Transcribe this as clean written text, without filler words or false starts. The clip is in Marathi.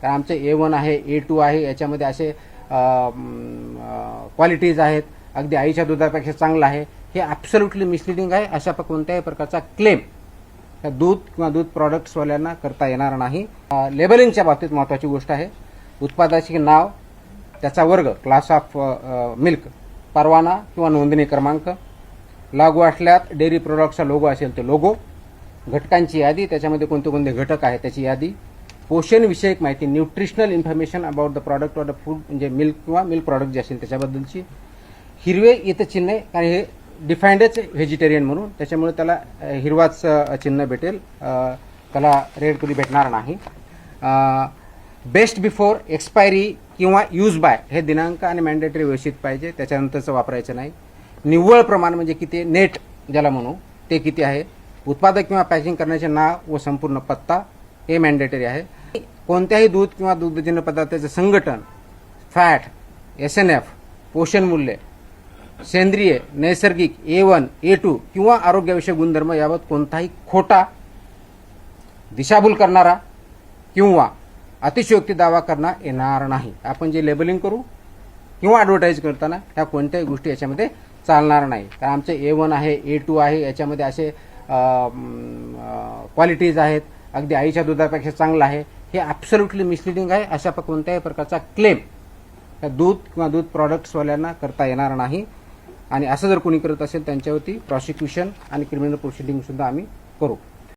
तर आमचे A1 आहे, A2 आहे, याच्यामध्ये असे क्वालिटीज आहेत, अगदी आईच्या दुधापेक्षा चांगलं आहे, हे ॲब्सोल्युटली मिसलिडिंग आहे. अशा कोणत्याही प्रकारचा क्लेम दूध किंवा दूध प्रॉडक्ट्सवाल्यांना करता येणार नाही. लेबलिंगच्या बाबतीत महत्त्वाची गोष्ट आहे, उत्पादनाचे नाव, त्याचा वर्ग, क्लास ऑफ मिल्क, परवाना किंवा नोंदणी क्रमांक, लागू असल्यात डेअरी प्रोडक्टचा लोगो असेल तर लोगो, घटकांची यादी, त्याच्यामध्ये कोणते कोणते घटक आहेत त्याची यादी, पोषणविषयक माहिती, nutritional information about the product or the food, म्हणजे मिल्क किंवा मिल्क प्रॉडक्ट जे असेल त्याच्याबद्दलची, हिरवे इथं चिन्ह, कारण हे डिफाईंडच व्हेजिटेरियन म्हणून, त्याच्यामुळे त्याला हिरवाच चिन्ह भेटेल, त्याला रेड कधी भेटणार नाही. बेस्ट बिफोर, एक्सपायरी किंवा यूज बाय हे दिनांक आणि मॅन्डेटरी व्यवस्थित पाहिजे, त्याच्यानंतरचं वापरायचं नाही. निव्वळ प्रमाण म्हणजे किती, नेट ज्याला म्हणू ते किती आहे, उत्पादक किंवा पॅकिंग करण्याचे नाव व संपूर्ण पत्ता हे मॅन्डेटरी आहे. कोणत्याही दूध किंवा दुग्धजन्य पदार्थाचे संघटन, फॅट, SNF, पोषण मूल्य, सेंद्रिय, नैसर्गिक, A1, A2 किंवा आरोग्याविषयक गुणधर्म याबाबत कोणताही खोटा, दिशाभूल करणारा किंवा अतिशयोक्ती दावा करण्यात येणार नाही. आपण जे लेबलिंग करू किंवा ॲडव्हर्टाईज करताना ह्या कोणत्याही गोष्टी याच्यामध्ये चालणार नाही. तर आमचे A1 आहे, A2 आहे, याच्यामध्ये असे क्वालिटीज आहेत, अगदी आईच्या दुधापेक्षा चांगलं आहे, हे ॲब्सोल्युटली मिसलिडिंग आहे. अशा कोणत्याही प्रकारचा क्लेम दूध किंवा दूध प्रॉडक्ट्सवाल्यांना करता येणार नाही. आणि असं जर कोणी करत असेल त्यांच्यावरती प्रॉसिक्युशन आणि क्रिमिनल प्रोसिडिंग सुद्धा आम्ही करू.